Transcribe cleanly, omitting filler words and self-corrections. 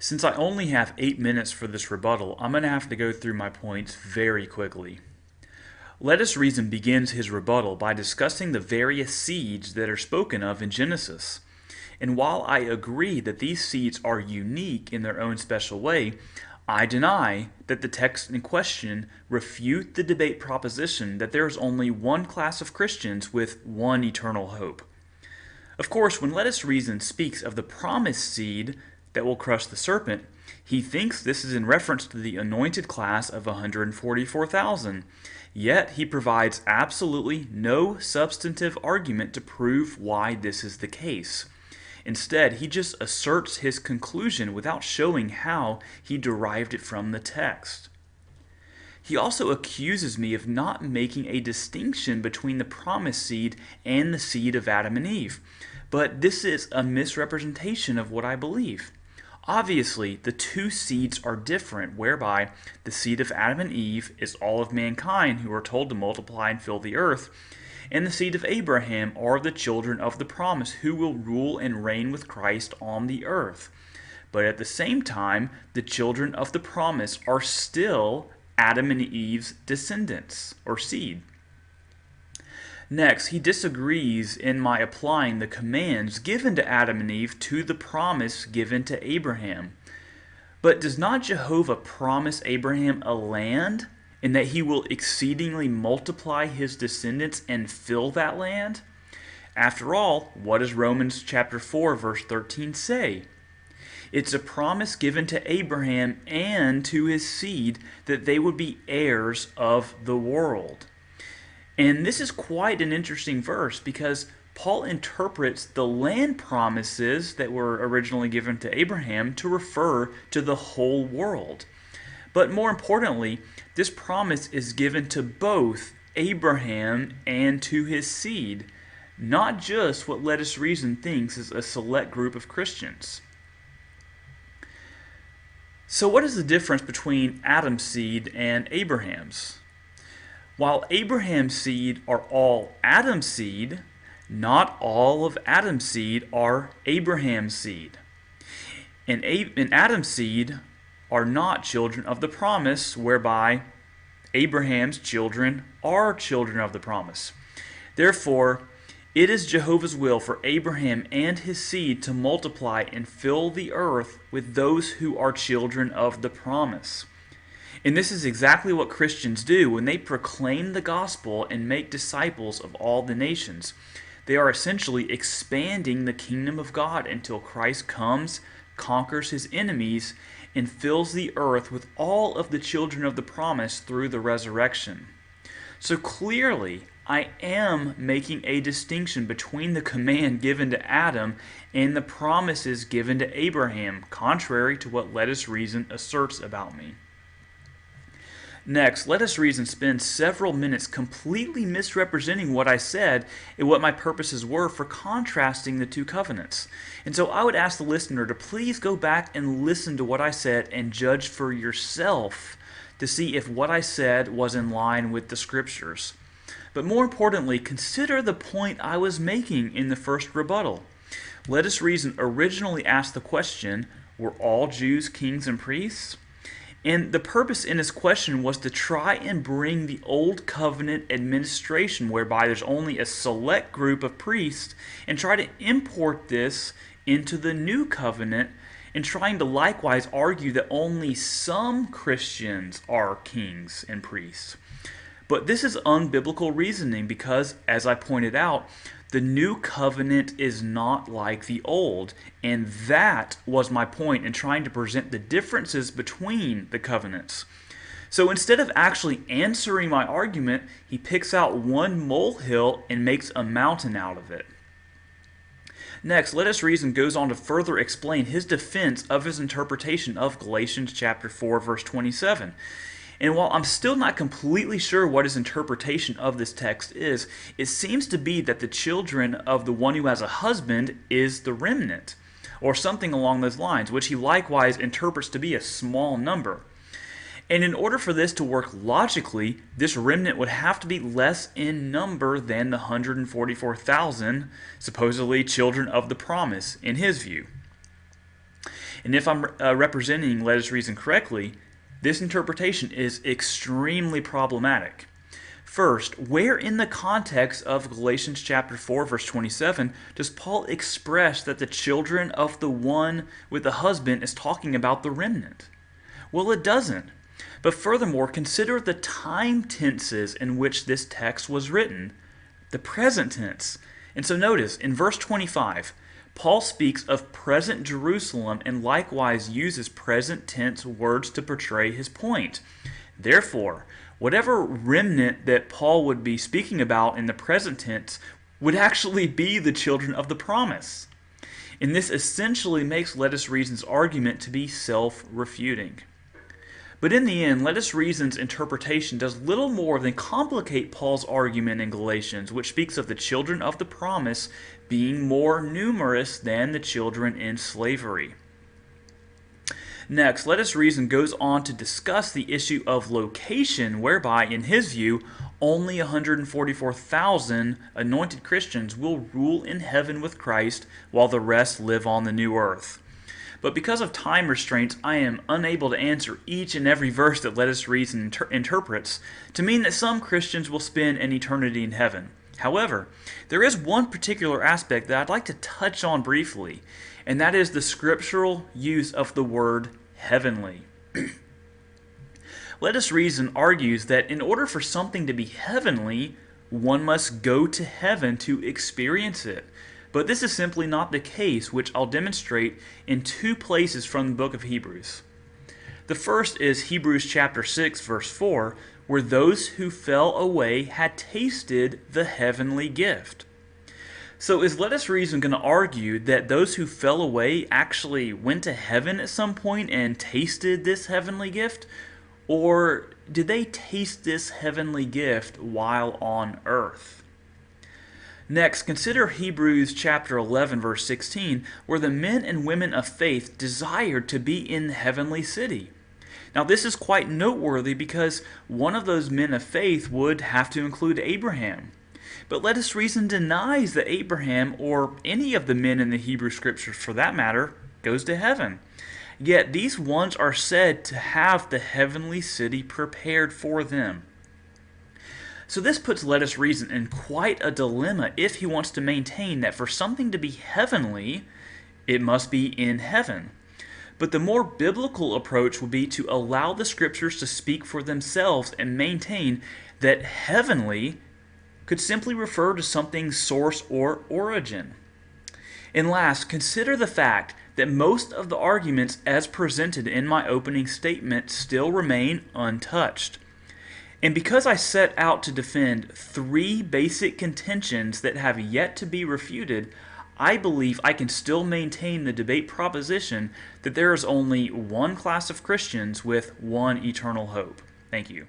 Since I only have 8 minutes for this rebuttal, I'm going to have to go through my points very quickly. Letusreason begins his rebuttal by discussing the various seeds that are spoken of in Genesis. And while I agree that these seeds are unique in their own special way, I deny that the texts in question refute the debate proposition that there is only one class of Christians with one eternal hope. Of course, when Letusreason speaks of the promised seed that will crush the serpent, he thinks this is in reference to the anointed class of 144,000. Yet he provides absolutely no substantive argument to prove why this is the case. Instead, he just asserts his conclusion without showing how he derived it from the text. He also accuses me of not making a distinction between the promised seed and the seed of Adam and Eve. But this is a misrepresentation of what I believe. Obviously, the two seeds are different, whereby the seed of Adam and Eve is all of mankind who are told to multiply and fill the earth, and the seed of Abraham are the children of the promise who will rule and reign with Christ on the earth. But at the same time, the children of the promise are still Adam and Eve's descendants, or seed. Next, he disagrees in my applying the commands given to Adam and Eve to the promise given to Abraham. But does not Jehovah promise Abraham a land, in that he will exceedingly multiply his descendants and fill that land? After all, what does Romans chapter 4 verse 13 say? It's a promise given to Abraham and to his seed that they would be heirs of the world. And this is quite an interesting verse because Paul interprets the land promises that were originally given to Abraham to refer to the whole world. But more importantly, this promise is given to both Abraham and to his seed, not just what Letusreason thinks is a select group of Christians. So what is the difference between Adam's seed and Abraham's? While Abraham's seed are all Adam's seed, not all of Adam's seed are Abraham's seed. And Adam's seed are not children of the promise, whereby Abraham's children are children of the promise. Therefore, it is Jehovah's will for Abraham and his seed to multiply and fill the earth with those who are children of the promise. And this is exactly what Christians do when they proclaim the gospel and make disciples of all the nations. They are essentially expanding the kingdom of God until Christ comes, conquers his enemies, and fills the earth with all of the children of the promise through the resurrection. So clearly, I am making a distinction between the command given to Adam and the promises given to Abraham, contrary to what Letusreason asserts about me. Next, Letusreason spends several minutes completely misrepresenting what I said and what my purposes were for contrasting the two covenants. And so I would ask the listener to please go back and listen to what I said and judge for yourself to see if what I said was in line with the Scriptures. But more importantly, consider the point I was making in the first rebuttal. Letusreason originally asked the question, were all Jews kings and priests? And the purpose in his question was to try and bring the old covenant administration whereby there's only a select group of priests and try to import this into the new covenant and trying to likewise argue that only some Christians are kings and priests. But this is unbiblical reasoning because, as I pointed out, the new covenant is not like the old, and that was my point in trying to present the differences between the covenants. So instead of actually answering my argument, he picks out one molehill and makes a mountain out of it. Next, Letusreason goes on to further explain his defense of his interpretation of Galatians chapter 4, verse 27. And while I'm still not completely sure what his interpretation of this text is, it seems to be that the children of the one who has a husband is the remnant, or something along those lines, which he likewise interprets to be a small number. And in order for this to work logically, this remnant would have to be less in number than the 144,000 supposedly children of the promise, in his view. And if I'm representing Let Us Reason correctly, this interpretation is extremely problematic. First, where in the context of Galatians chapter 4, verse 27, does Paul express that the children of the one with the husband is talking about the remnant? Well, it doesn't. But furthermore, consider the time tenses in which this text was written, the present tense. And so notice, in verse 25, Paul speaks of present Jerusalem and likewise uses present tense words to portray his point. Therefore, whatever remnant that Paul would be speaking about in the present tense would actually be the children of the promise. And this essentially makes Let Us Reason's argument to be self-refuting. But in the end, Let Us Reason's interpretation does little more than complicate Paul's argument in Galatians, which speaks of the children of the promise being more numerous than the children in slavery. Next, Let Us Reason goes on to discuss the issue of location, whereby, in his view, only 144,000 anointed Christians will rule in heaven with Christ, while the rest live on the new earth. But because of time restraints, I am unable to answer each and every verse that Let Us Reason interprets to mean that some Christians will spend an eternity in heaven. However, there is one particular aspect that I'd like to touch on briefly, and that is the scriptural use of the word heavenly. Let Us Reason argues that in order for something to be heavenly, one must go to heaven to experience it. But this is simply not the case, which I'll demonstrate in two places from the book of Hebrews. The first is Hebrews chapter 6, verse 4, where those who fell away had tasted the heavenly gift. So is Let Us Reason going to argue that those who fell away actually went to heaven at some point and tasted this heavenly gift? Or did they taste this heavenly gift while on earth? Next, consider Hebrews chapter 11, verse 16, where the men and women of faith desired to be in the heavenly city. Now, this is quite noteworthy because one of those men of faith would have to include Abraham. But Let Us Reason denies that Abraham, or any of the men in the Hebrew Scriptures for that matter, goes to heaven. Yet these ones are said to have the heavenly city prepared for them. So this puts Let Us Reason in quite a dilemma if he wants to maintain that for something to be heavenly, it must be in heaven. But the more biblical approach would be to allow the Scriptures to speak for themselves and maintain that heavenly could simply refer to something's source or origin. And last, consider the fact that most of the arguments as presented in my opening statement still remain untouched. And because I set out to defend three basic contentions that have yet to be refuted, I believe I can still maintain the debate proposition that there is only one class of Christians with one eternal hope. Thank you.